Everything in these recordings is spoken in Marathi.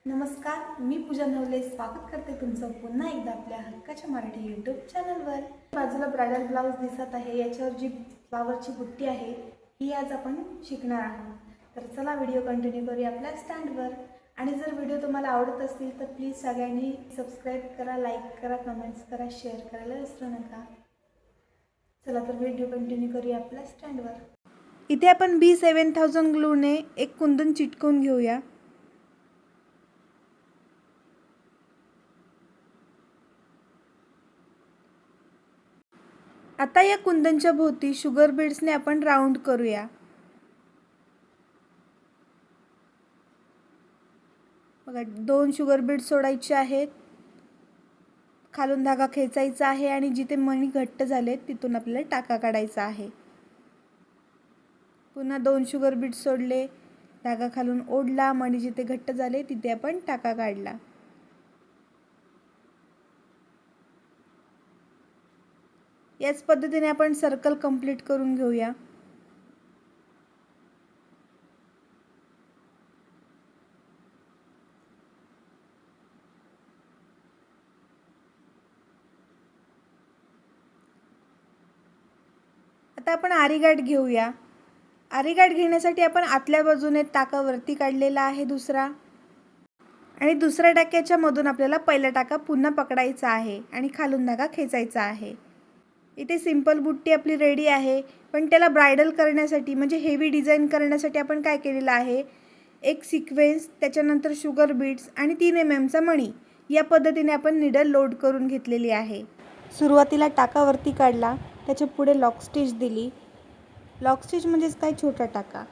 नमस्कार, मी पूजा नवले स्वागत करते तुमचं पुन्हा एकदा आपल्या हक्काच्या मराठी यूट्यूब चॅनलवर। बाजूला ब्रायडल ब्लाउज दिसत आहे, याच्यावर जी फ्लावरची बुट्टी आहे ही आज आपण शिकणार आहोत। तर चला व्हिडिओ कंटिन्यू करूया आपल्या स्टँडवर। आणि जर व्हिडिओ तुम्हाला आवडत असतील तर प्लीज सगळ्यांनी सबस्क्राईब करा, लाईक करा, कमेंट्स करा, शेअर करायला विसरू नका। चला तर व्हिडिओ कंटिन्यू करूया आपल्या स्टँडवर। इथे आपण B7000 ग्लूने एक कुंदन चिटकवून घेऊया। आता या कुंदनच्या भोवती शुगर बीड्सने आपण राउंड करूया। बघा, 2 शुगर बीड्स सोडायचे आहेत, खालून धागा खेचायचा आहे आणि जिथे मणी घट्ट झाले तिथून आपल्याला टाका काढायचा आहे। पुन्हा 2 शुगर बीड्स सोडले, धागा खालून ओढला, मणी जिथे घट्ट झाले तिथे आपण टाका काढला। याच पद्धतीने आपण सर्कल कंप्लीट करून घेऊया। आता आपण आरी गाठ घेऊया। आरी गाठ घेण्यासाठी आपण आतल्या बाजूने टाका वरती काढलेला आहे दुसरा, आणि दुसऱ्या टाक्याच्या मधून आपल्याला पहिला टाका पुन्हा पकडायचा आहे आणि खालून धागा खेचायचा आहे। इथे सिंपल बुट्टी आपली रेडी आहे, पण त्याला ब्राइडल करण्यासाठी म्हणजे हेवी डिझाइन करण्यासाठी आपण काय केलेलं आहे, एक सिक्वेन्स, त्याच्यानंतर शुगर बीड्स आणि 3 mm चा मणी, या पद्धतीने आपण नीडल लोड करून घेतलेली आहे। सुरुवातीला टाका वरती काढला, त्याच्या पुढे लॉक स्टिच दिली। लॉक स्टिच म्हणजेच काय, छोटा टाका।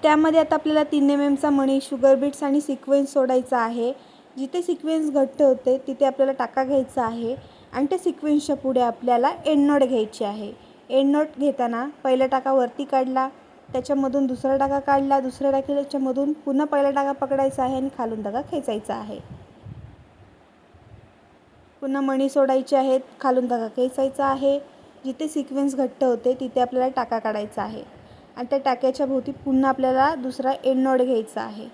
त्यामध्ये आता आपल्याला 3 mm चा मणी, शुगर बीड्स आणि सिक्वेन्स सोडायचा आहे। जिथे सिक्वेन्स घट्ट होते तिथे आपल्याला टाका घ्यायचा आहे आणि त्या सिक्वेन्सच्या पुढे आपल्याला एंड नॉट घ्यायची आहे। एंड नॉट घेताना पहिला टाका वरती काढला, त्याच्यामधून दुसरा टाका काढला, दुसऱ्या टाक्याच्यामधून पुन्हा पहिला टाका पकडायचा आहे आणि खालून धागा खेचायचा आहे। पुन्हा मणी सोडायचे आहेत, खालून धागा खेचायचा आहे, जिथे सिक्वेन्स घट्ट होते तिथे आपल्याला टाका काढायचा आहे आणि त्या टाक्याच्या भोवती पुन्हा आपल्याला दुसरा एंड नॉट घ्यायचा आहे।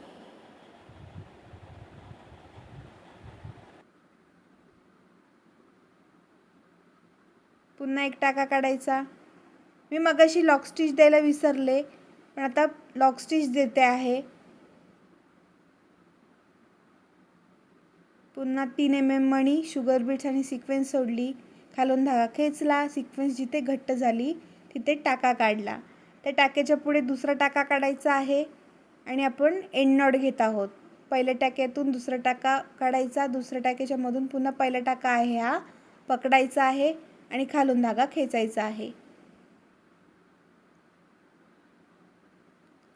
पुन्हा एक टाका काढायचा। मी मगाशी लॉक स्टिच द्यायला विसरले, पण आता लॉक स्टिच देते आहे। पुन्हा 3 mm मणी, शुगर बीड्स आणि सिक्वेन्स सोडली, खालून धागा खेचला, सिक्वेन्स जिथे घट्ट झाली तिथे टाका काढला। त्या टाक्याच्या पुढे दुसरा टाका काढायचा आहे आणि आपण एंड नॉट घेत आहोत। पहिल्या टाक्यातून दुसरा टाका काढायचा, दुसऱ्या टाक्याच्या मधून पुन्हा पहिला टाका आहे हा पकडायचा आहे आणि खालून धागा खेचायचा आहे।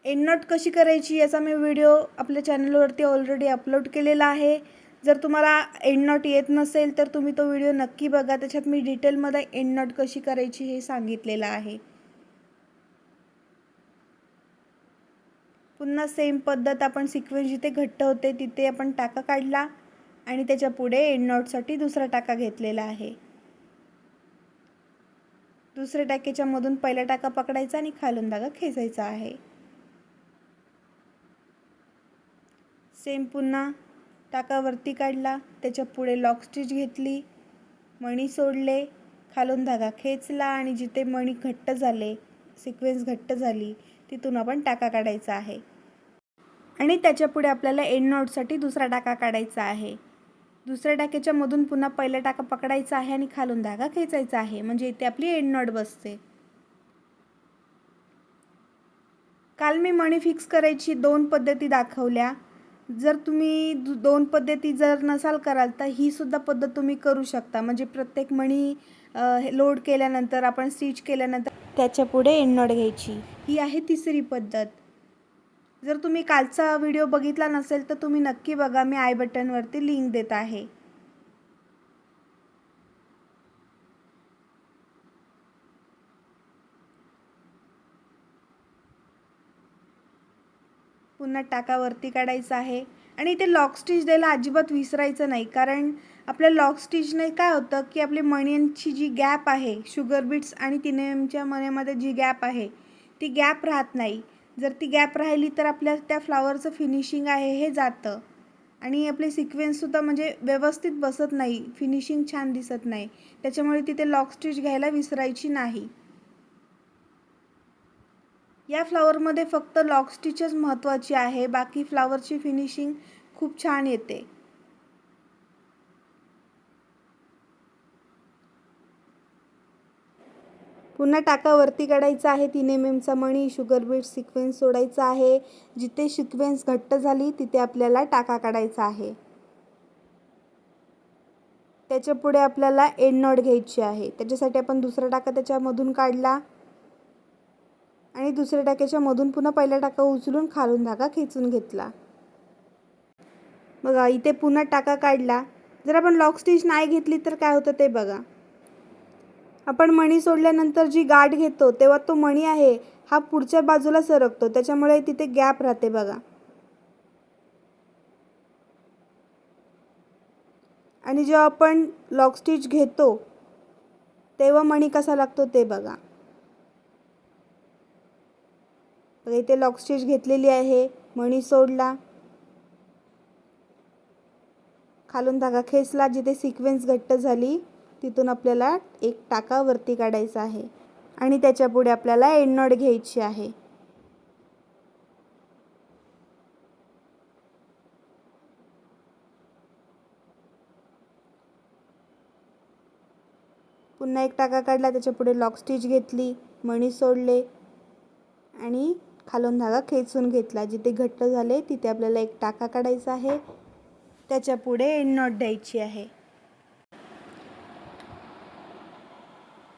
एंड नॉट कशी करायची याचा मी व्हिडिओ आपल्या चॅनलवरती ऑलरेडी अपलोड केलेला आहे। जर तुम्हाला एंड नॉट येत नसेल तर तुम्ही तो व्हिडिओ नक्की बघा, त्याच्यात मी डिटेलमध्ये एंड नॉट कशी करायची हे सांगितलेलं आहे। पुन्हा सेम पद्धत, आपण सिक्वेन्स जिथे घट्ट होते तिथे आपण टाका काढला आणि त्याच्या पुढे एंड नॉटसाठी दुसरा टाका घेतलेला आहे। दुसऱ्या टाक्याच्या मधून पहिला टाका पकडायचा आणि खालून धागा खेचायचा आहे। सेम पुन्हा टाका वरती काढला, त्याच्या पुढे लॉक स्टिच घेतली, मणी सोडले, खालून धागा खेचला आणि जिथे मणी घट्ट झाले, सिक्वेन्स घट्ट झाली तिथून आपण टाका काढायचा आहे आणि त्याच्या पुढे आपल्याला एंड नॉटसाठी दुसरा टाका काढायचा आहे। दुसऱ्या टाक्याच्या मधून पुन्हा पहिला टाका पकडायचा आहे आणि खालून धागा खेचायचा आहे, म्हणजे इथे आपली एंड नॉट बसते। काल मी मणी फिक्स करायची 2 पद्धती दाखवल्या। जर तुम्ही 2 पद्धती जर नसाल कराल तर ही सुद्धा पद्धत तुम्ही करू शकता, म्हणजे प्रत्येक मणी लोड केल्यानंतर, आपण स्टिच केल्यानंतर त्याच्या पुढे एंड नॉट घ्यायची। ही आहे तिसरी पद्धत। जर तुम्ही कालचा व्हिडिओ बघितला नसेल तर तुम्ही नक्की बघा, मी आय बटनवरती लिंक देत आहे। पुन्हा टाका वरती काढायचा आहे आणि इथे लॉक स्टिच द्यायला अजिबात विसरायचं नाही, कारण आपल्या लॉक स्टिचने काय होतं की आपली मण्यांची जी गॅप आहे, शुगर बीड्स आणि 3 mm च्या मण्यामध्ये जी गॅप आहे ती गॅप राहत नाही। जर ती गॅप राहिली तर आपल्या त्या फ्लावरचं फिनिशिंग आहे हे जातं। आणि आपले सिक्वेन्ससुद्धा म्हणजे व्यवस्थित बसत नाही, फिनिशिंग छान दिसत नाही. त्याच्यामुळे तिथे लॉक स्टिच घ्यायला विसरायची नाही. या फ्लावरमध्ये फक्त लॉक स्टिचच महत्त्वाची आहे, बाकी फ्लावरची फिनिशिंग खूप छान येते. पुन्हा टाका वरती काढायचा आहे. 3 mm चा मणी शुगर बीट सिक्वेन्स सोडायचा आहे. जिथे सिक्वेन्स घट्ट झाली तिथे आपल्याला टाका काढायचा आहे. त्याच्या पुढे आपल्याला एंड नॉट घ्यायची आहे. त्याच्यासाठी आपण दुसरा टाका त्याच्यामधून काढला आणि दुसऱ्या टाक्याच्या मधून पुन्हा पहिला टाका उचलून खालून धागा खेचून घेतला. बघा इथे पुन्हा टाका काढला. जर आपण लॉक स्टिच नाही घेतली तर काय होतं ते बघा. आपण मणी सोडल्यानंतर जी गाठ घेतो तेव्हा तो मणी आहे हा पुढच्या बाजूला सरकतो, त्याच्यामुळे तिथे गॅप राहते बघा. आणि जेव्हा आपण लॉक स्टिच घेतो तेव्हा मणी कसा लागतो ते बघा. इथे लॉक स्टिच घेतलेली आहे, मणी सोडला, खालून धागा खेचला, जिथे सिक्वेन्स घट्ट झाली तिथून आपल्याला एक टाका वरती काढायचा आहे आणि त्याच्या पुढे आपल्याला एंड नॉट घ्यायची आहे. पुन्हा एक टाका काढला, त्याच्या पुढे लॉक स्टिच घेतली, मणी सोडले आणि खालून धागा खेचून घेतला. जिथे घट्ट झाले तिथे आपल्याला एक टाका काढायचा आहे, त्याच्या पुढे एंड नॉट द्यायची आहे.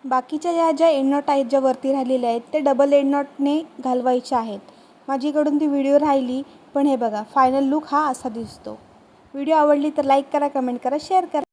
बाकीच्या ज्या एंड नॉट आहेत ज्या वरती राहिलेल्या आहेत ते डबल एंड नॉटने घालवायच्या आहेत. माझ्याकडून ती व्हिडिओ राहिली, पण हे बघा फायनल लुक हा असा दिसतो. व्हिडिओ आवडली तर लाईक करा, कमेंट करा, शेअर करा.